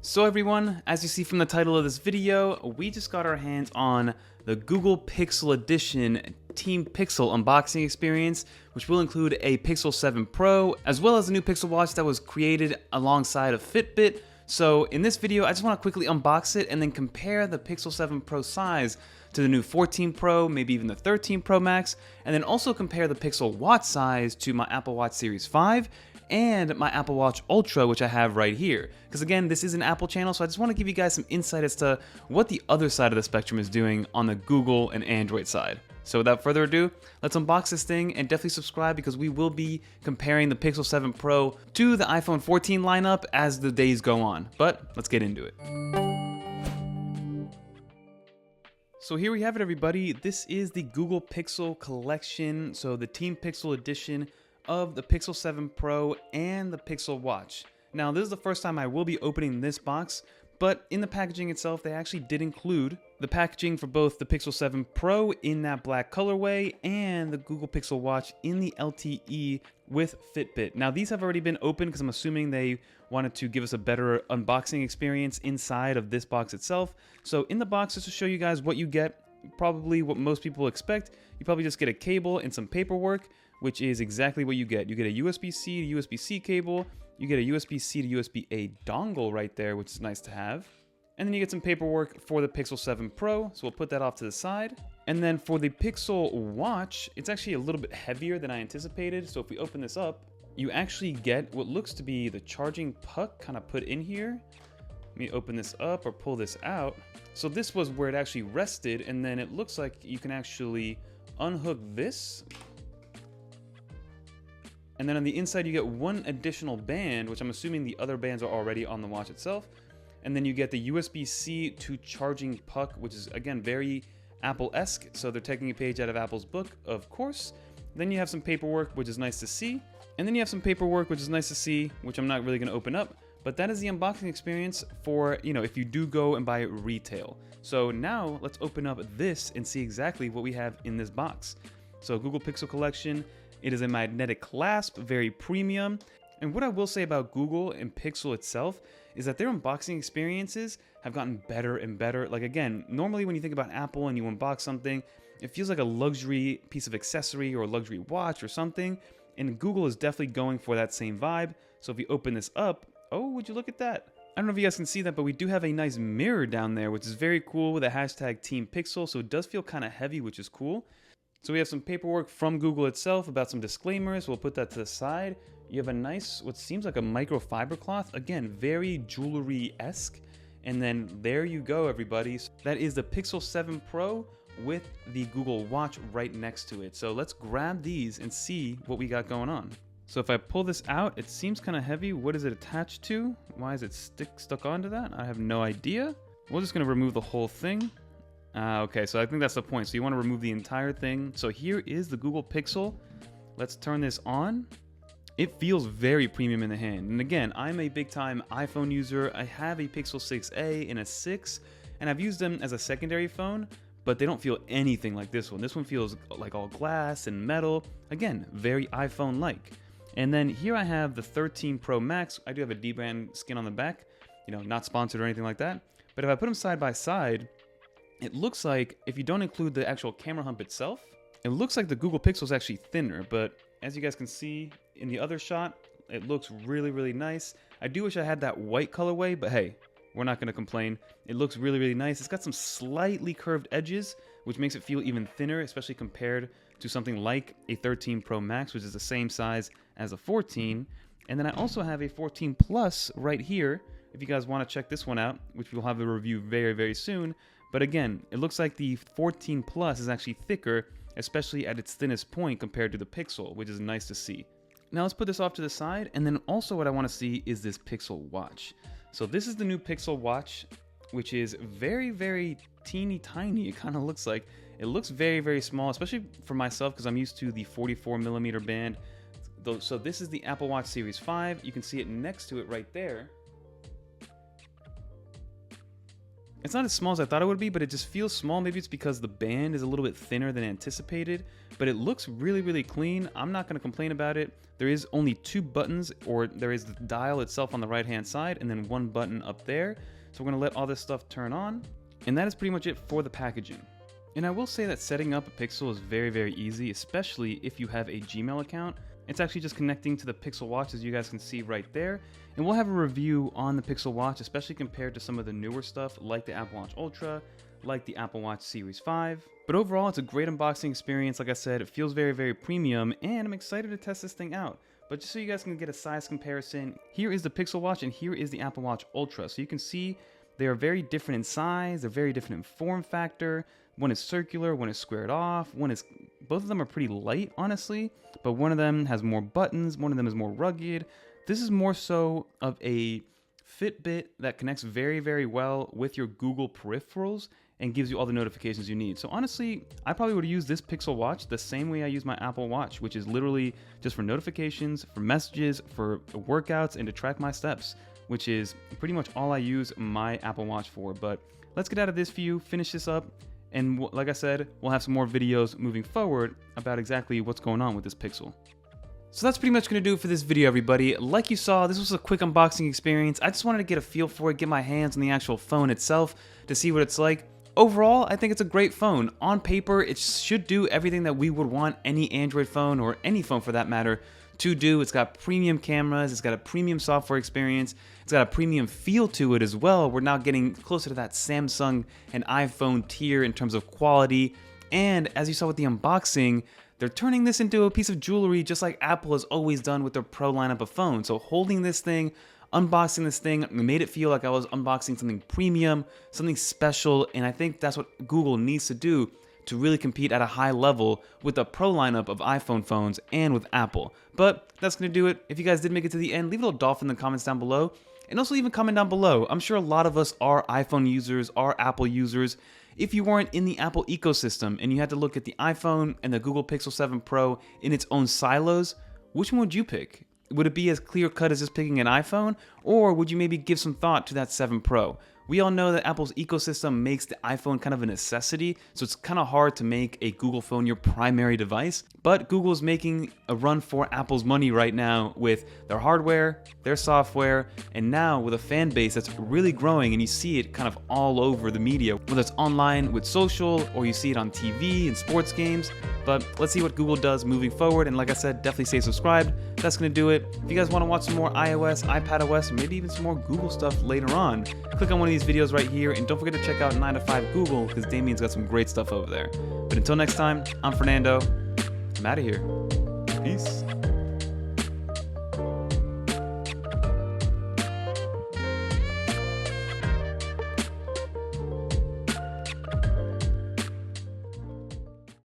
So everyone, as you see from the title of this video, we just got our hands on the Google Pixel Edition Team Pixel unboxing experience, which will include a Pixel 7 Pro, as well as a new Pixel Watch that was created alongside a Fitbit. So in this video, I just want to quickly unbox it and then compare the Pixel 7 Pro size to the new 14 Pro, maybe even the 13 Pro Max, and then also compare the Pixel Watch size to my Apple Watch Series 5 and my Apple Watch Ultra, which I have right here. Because again, this is an Apple channel, so I just want to give you guys some insight as to what the other side of the spectrum is doing on the Google and Android side. So without further ado, let's unbox this thing, and definitely subscribe because we will be comparing the Pixel 7 Pro to the iPhone 14 lineup as the days go on. But let's get into it. So here we have it, everybody. This is the Google Pixel collection, so the Team Pixel edition of the Pixel 7 Pro and the Pixel Watch. Now, this is the first time I will be opening this box, but in the packaging itself, they actually did include the packaging for both the Pixel 7 Pro in that black colorway and the Google Pixel Watch in the LTE with Fitbit. Now, these have already been opened because I'm assuming they wanted to give us a better unboxing experience inside of this box itself. So in the box, just to show you guys what you get, probably what most people expect, you probably just get a cable and some paperwork, which is exactly what you get. You get a USB-C to USB-C cable, you get a USB-C to USB-A dongle right there, which is nice to have. And then you get some paperwork for the Pixel 7 Pro, so we'll put that off to the side. And then for the Pixel Watch, it's actually a little bit heavier than I anticipated, so if we open this up, you actually get what looks to be the charging puck kind of put in here. Let me open this up or pull this out. So this was where it actually rested, and then it looks like you can actually unhook this. And then on the inside, you get one additional band, which I'm assuming the other bands are already on the watch itself. And then you get the USB-C to charging puck, which is, again, very Apple-esque. So they're taking a page out of Apple's book, of course. Then you have some paperwork, which is nice to see. And then you have some paperwork, which is nice to see, which I'm not really going to open up. But that is the unboxing experience for, if you do go and buy it retail. So now let's open up this and see exactly what we have in this box. So Google Pixel Collection. It is a magnetic clasp, very premium. And what I will say about Google and Pixel itself is that their unboxing experiences have gotten better and better. Like again, normally when you think about Apple and you unbox something, it feels like a luxury piece of accessory or a luxury watch or something. And Google is definitely going for that same vibe. So if you open this up, oh, would you look at that? I don't know if you guys can see that, but we do have a nice mirror down there, which is very cool with a hashtag Team Pixel. So it does feel kind of heavy, which is cool. So we have some paperwork from Google itself about some disclaimers. We'll put that to the side. You have a nice, what seems like a microfiber cloth. Again, very jewelry-esque. And then there you go, everybody. So that is the Pixel 7 Pro with the Google Watch right next to it. So let's grab these and see what we got going on. So if I pull this out, it seems kind of heavy. What is it attached to? Why is it stuck onto that? I have no idea. We're just going to remove the whole thing. Okay, so I think that's the point. So you want to remove the entire thing. So here is the Google Pixel. Let's turn this on. It feels very premium in the hand. And again, I'm a big time iPhone user. I have a Pixel 6a and a 6, and I've used them as a secondary phone, but they don't feel anything like this one. This one feels like all glass and metal. Again, very iPhone-like. And then here I have the 13 Pro Max. I do have a D-brand skin on the back, not sponsored or anything like that. But if I put them side by side, it looks like, if you don't include the actual camera hump itself, it looks like the Google Pixel is actually thinner, but as you guys can see in the other shot, it looks really, really nice. I do wish I had that white colorway, but hey, we're not going to complain. It looks really, really nice. It's got some slightly curved edges, which makes it feel even thinner, especially compared to something like a 13 Pro Max, which is the same size as a 14. And then I also have a 14 Plus right here, if you guys want to check this one out, which we'll have a review very, very soon. But again, it looks like the 14 Plus is actually thicker, especially at its thinnest point compared to the Pixel, which is nice to see. Now let's put this off to the side, and then also what I want to see is this Pixel Watch. So this is the new Pixel Watch, which is very, very teeny tiny. It kind of looks like. It looks very, very small, especially for myself because I'm used to the 44mm band. So this is the Apple Watch Series 5. You can see it next to it right there. It's not as small as I thought it would be, but it just feels small. Maybe it's because the band is a little bit thinner than anticipated, but it looks really, really clean. I'm not going to complain about it. There is only 2 buttons, or there is the dial itself on the right-hand side, and then 1 button up there. So we're going to let all this stuff turn on, and that is pretty much it for the packaging. And I will say that setting up a Pixel is very, very easy, especially if you have a Gmail account. It's actually just connecting to the Pixel Watch, as you guys can see right there. And we'll have a review on the Pixel Watch, especially compared to some of the newer stuff like the Apple Watch Ultra, like the Apple Watch Series 5. But overall, it's a great unboxing experience. Like I said, it feels very, very premium, and I'm excited to test this thing out. But just so you guys can get a size comparison, here is the Pixel Watch and here is the Apple Watch Ultra. So you can see they are very different in size, they're very different in form factor. One is circular, one is squared off, both of them are pretty light, honestly, but one of them has more buttons, one of them is more rugged. This is more so of a Fitbit that connects very, very well with your Google peripherals and gives you all the notifications you need. So honestly, I probably would use this Pixel Watch the same way I use my Apple Watch, which is literally just for notifications, for messages, for workouts, and to track my steps, which is pretty much all I use my Apple Watch for. But let's get out of this view, finish this up, and like I said, we'll have some more videos moving forward about exactly what's going on with this Pixel. So that's pretty much going to do it for this video, everybody. Like you saw, this was a quick unboxing experience. I just wanted to get a feel for it, get my hands on the actual phone itself to see what it's like. Overall, I think it's a great phone. On paper, it should do everything that we would want any Android phone, or any phone for that matter, to do. It's got premium cameras, it's got a premium software experience, it's got a premium feel to it as well. We're now getting closer to that Samsung and iPhone tier in terms of quality, and as you saw with the unboxing, they're turning this into a piece of jewelry just like Apple has always done with their Pro lineup of phones. So holding this thing, unboxing this thing, made it feel like I was unboxing something premium, something special, and I think that's what Google needs to do to really compete at a high level with the Pro lineup of iPhone phones and with Apple. But that's going to do it. If you guys did make it to the end, leave a little dolphin in the comments down below. And also even comment down below. I'm sure a lot of us are iPhone users, are Apple users. If you weren't in the Apple ecosystem and you had to look at the iPhone and the Google Pixel 7 Pro in its own silos, which one would you pick? Would it be as clear-cut as just picking an iPhone? Or would you maybe give some thought to that 7 Pro? We all know that Apple's ecosystem makes the iPhone kind of a necessity, so it's kind of hard to make a Google phone your primary device. But Google's making a run for Apple's money right now with their hardware, their software, and now with a fan base that's really growing, and you see it kind of all over the media, whether it's online with social, or you see it on TV and sports games. But let's see what Google does moving forward, and like I said, definitely stay subscribed. That's going to do it. If you guys want to watch some more iOS, iPadOS, or maybe even some more Google stuff later on, click on one of these videos right here, and don't forget to check out 9 to 5 Google, because Damien's got some great stuff over there. But until next time, I'm Fernando. I'm out of here. Peace.